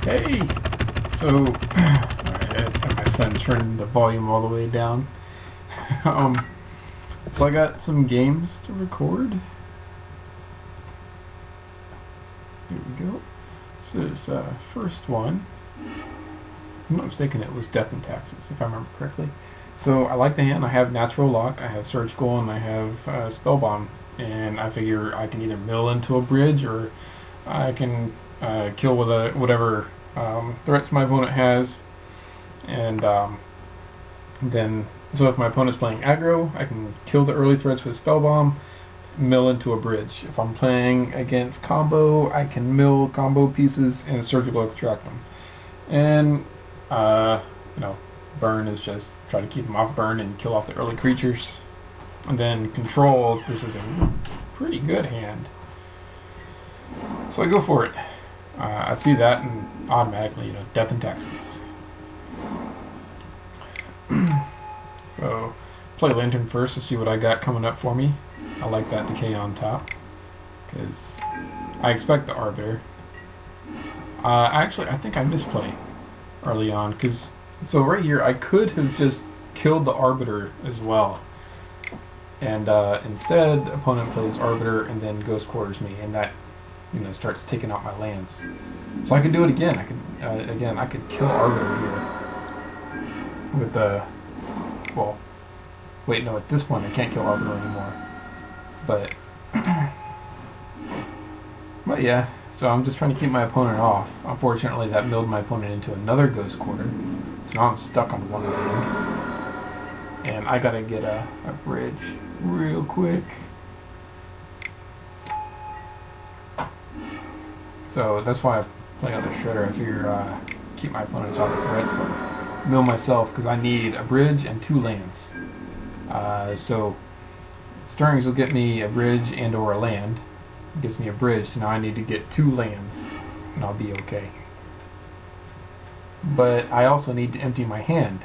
Hey! So, my son turned the volume all the way down. um, so I got some games to record. Here we go. So this first one, if I'm not mistaken, it was Death and Taxes, if I remember correctly. So I like the hand. I have Natural Lock, I have Surgical, and I have Spellbomb. And I figure I can either mill into a bridge or I can kill with whatever threats my opponent has. And then, so if my opponent's playing aggro, I can kill the early threats with Spellbomb, mill into a bridge. If I'm playing against combo, I can mill combo pieces and Surgical extract them. And, burn is just try to keep them off burn and kill off the early creatures. And then control, this is a pretty good hand. So I go for it. I see that and automatically, Death and Taxes. So play Lantern first to see what I got coming up for me. I like that Decay on top because I expect the Arbiter. Actually, I think I misplay early on because so right here I could have just killed the Arbiter as well. And instead, opponent plays Arbiter and then Ghost Quarters me, and that starts taking out my lands. So I could do it again. I could kill Arbiter here with the wait, no, at this point I can't kill Arbiter anymore. But yeah, so I'm just trying to keep my opponent off. Unfortunately, that milled my opponent into another Ghost Quarter, so now I'm stuck on one land, and I gotta get a bridge real quick. So that's why I play other Shredder. I figure keep my opponents off the threat, so mill myself because I need a bridge and 2 lands. So Stirrings will get me a bridge and or a land. It gives me a bridge, so now I need to get 2 lands and I'll be okay. But I also need to empty my hand,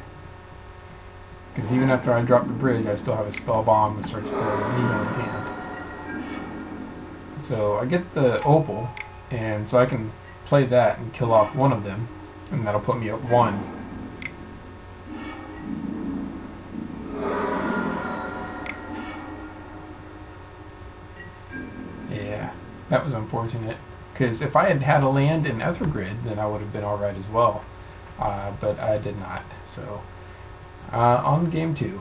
because even after I drop the bridge, I still have a Spellbomb, a Surgical, and Nemo in hand. So I get the Opal, and so I can play that and kill off one of them, and that'll put me at 1. Yeah, that was unfortunate, because if I had had a land in Ethergrid, then I would have been alright as well. But I did not, so on game 2.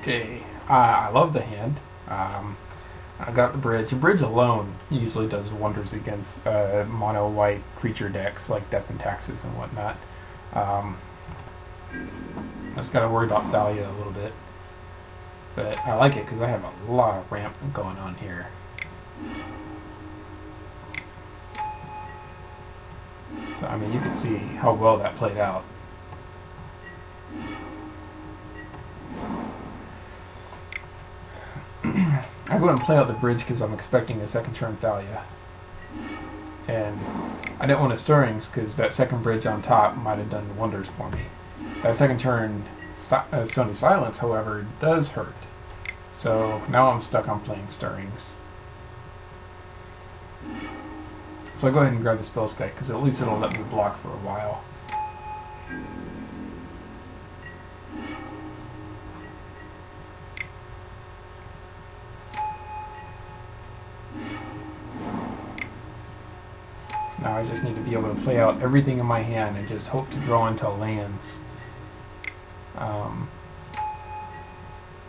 Okay, I love the hand. I got the bridge. The bridge alone usually does wonders against mono white creature decks like Death and Taxes and whatnot. I just gotta worry about Thalia a little bit. But I like it because I have a lot of ramp going on here. So, I mean, you can see how well that played out. I go ahead and play out the bridge because I'm expecting a second turn Thalia. And I didn't want to Stirrings because that second bridge on top might have done wonders for me. That second turn Stony Silence, however, does hurt. So now I'm stuck on playing Stirrings. So I go ahead and grab the Spellskite because at least it'll let me block for a while. So now I just need to be able to play out everything in my hand and just hope to draw into lands.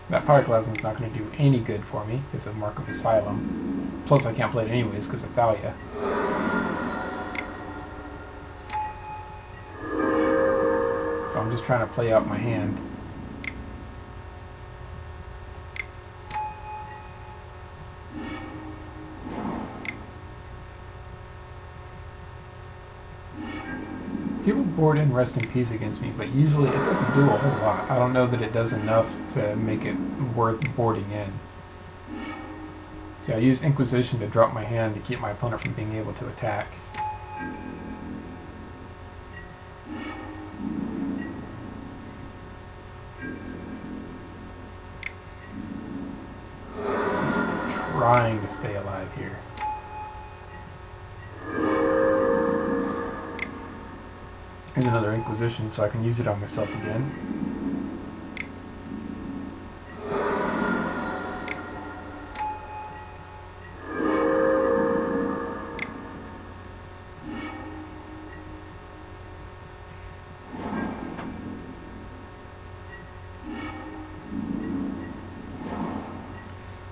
That Pyroclasm is not going to do any good for me because of Mark of Asylum. Plus I can't play it anyways because of Thalia. So I'm just trying to play out my hand. People board in Rest in Peace against me, but usually it doesn't do a whole lot. I don't know that it does enough to make it worth boarding in. So I use Inquisition to drop my hand to keep my opponent from being able to attack. trying to stay alive here. Here's another Inquisition, so I can use it on myself again.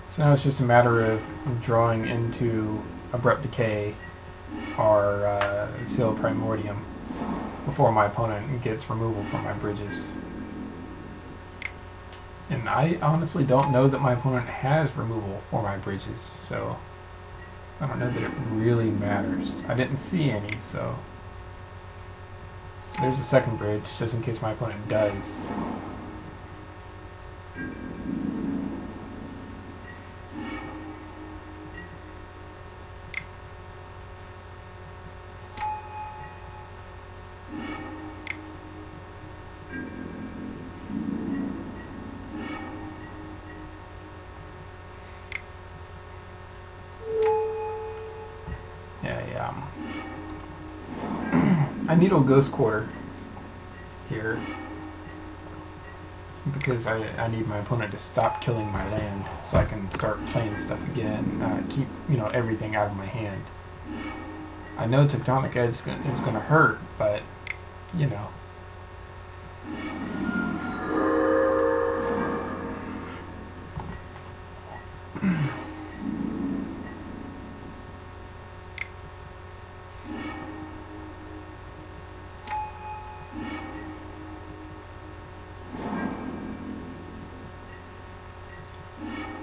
So now it's just a matter of drawing into Abrupt Decay or Seal of Primordium before my opponent gets removal from my bridges. And I honestly don't know that my opponent has removal for my bridges, so I don't know that it really matters. I didn't see any, so there's a second bridge, just in case my opponent does. I needle Ghost Quarter here because I need my opponent to stop killing my land so I can start playing stuff again, keep everything out of my hand. I know Tectonic Edge is going to hurt, but you know.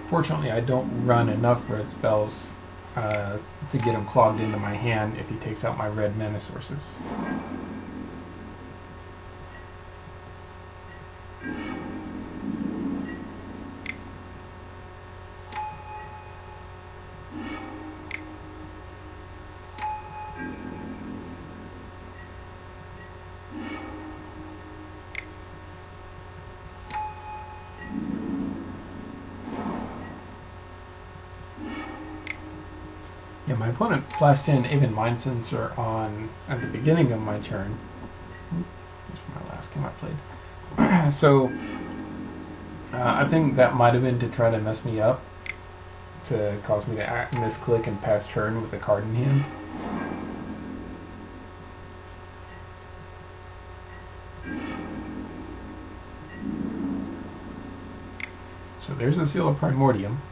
Fortunately, I don't run enough red spells to get him clogged into my hand if he takes out my red mana sources. Yeah, my opponent flashed in Aven Mind Sensor on at the beginning of my turn. This was my last game I played. So I think that might have been to try to mess me up, to cause me to misclick and pass turn with a card in hand. So there's a Seal of Primordium.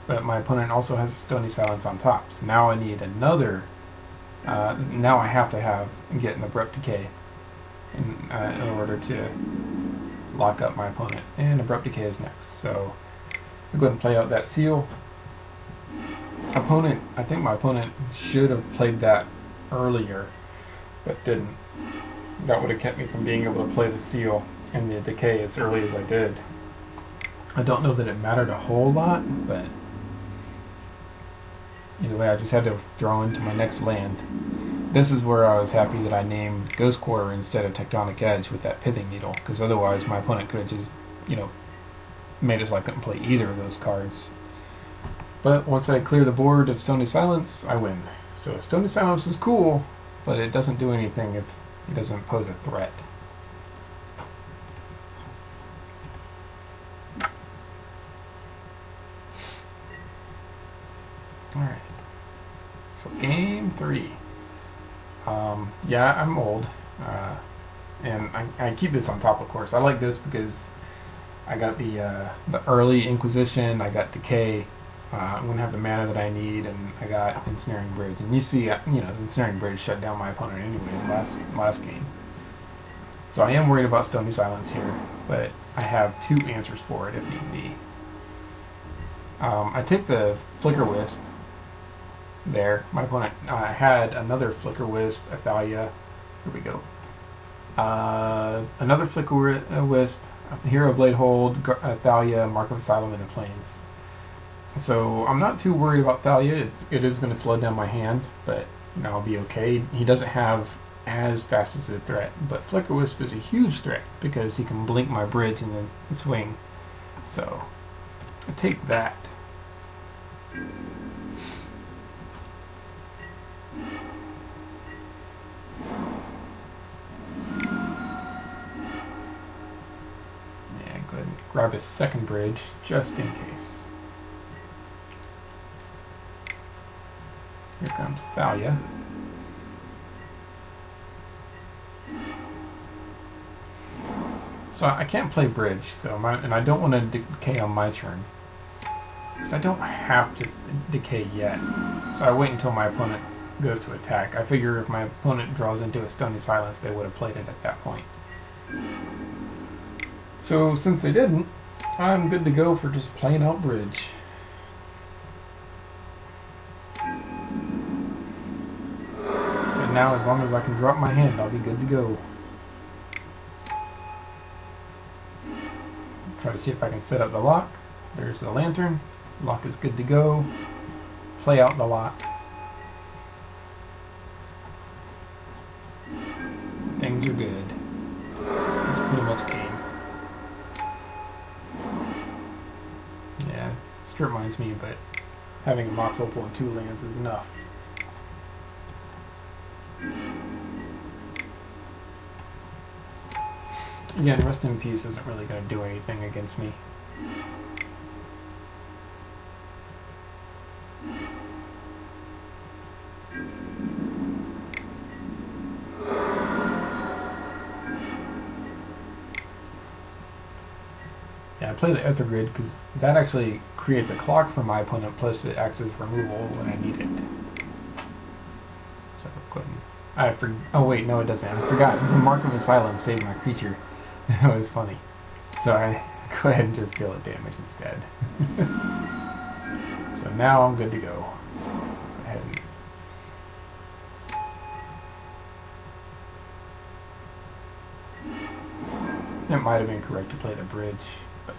But my opponent also has a Stony Silence on top. So now I need another. Now I have to get an Abrupt Decay in order to lock up my opponent. And Abrupt Decay is next. So I'll go ahead and play out that seal. I think my opponent should have played that earlier, but didn't. That would have kept me from being able to play the seal and the decay as early as I did. I don't know that it mattered a whole lot, but either way, I just had to draw into my next land. This is where I was happy that I named Ghost Quarter instead of Tectonic Edge with that Pithing Needle, because otherwise my opponent could have just, made it so I couldn't play either of those cards. But once I clear the board of Stony Silence, I win. So Stony Silence is cool, but it doesn't do anything if it doesn't pose a threat. Alright. So game 3. Yeah, I'm old. And I keep this on top, of course. I like this because I got the early Inquisition, I got Decay, I'm going to have the mana that I need, and I got Ensnaring Bridge. And you see, the Ensnaring Bridge shut down my opponent anyway last game. So I am worried about Stony Silence here, but I have 2 answers for it if need be. I take the Flicker Wisp there. My opponent had another Flicker Wisp, Athalia. Here we go. Another Flicker Wisp, Hero Blade Hold, Athalia, Mark of Asylum, and the Plains. So I'm not too worried about Thalia. It is going to slow down my hand, but I'll be okay. He doesn't have as fast as a threat, but Flicker Wisp is a huge threat because he can blink my bridge and then swing. So I take that. Yeah, go ahead and grab a second bridge just in case. Here comes Thalia. So I can't play bridge, and I don't want to decay on my turn. Because I don't have to decay yet. So I wait until my opponent goes to attack. I figure if my opponent draws into a Stony Silence, they would have played it at that point. So since they didn't, I'm good to go for just playing out bridge. And now as long as I can drop my hand, I'll be good to go. Try to see if I can set up the lock. There's the lantern. Lock is good to go. Play out the lock. Things are good. It's pretty much game. Yeah, this reminds me, but having a Mox Opal and 2 lands is enough. Again, Rest in Peace isn't really going to do anything against me. Yeah, I play the Ether Grid because that actually creates a clock for my opponent, plus it acts as removal when I need it. So go ahead and, oh wait, no it doesn't. I forgot. The Mark of Asylum saved my creature. That was funny. So I go ahead and just deal it damage instead. So now I'm good to go. Go ahead and... It might have been correct to play the bridge, but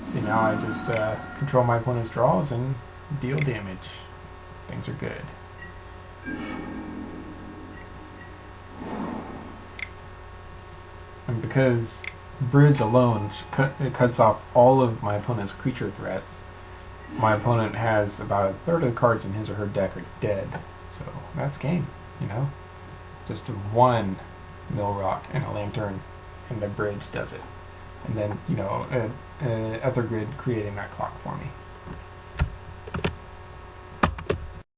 see, now I just control my opponent's draws and deal damage. Things are good. And because bridge alone cuts off all of my opponent's creature threats, my opponent has about a third of the cards in his or her deck are dead. So that's game, you know? Just one Mill Rock and a Lantern, and the bridge does it. And then, you know, Ether Grid creating that clock for me.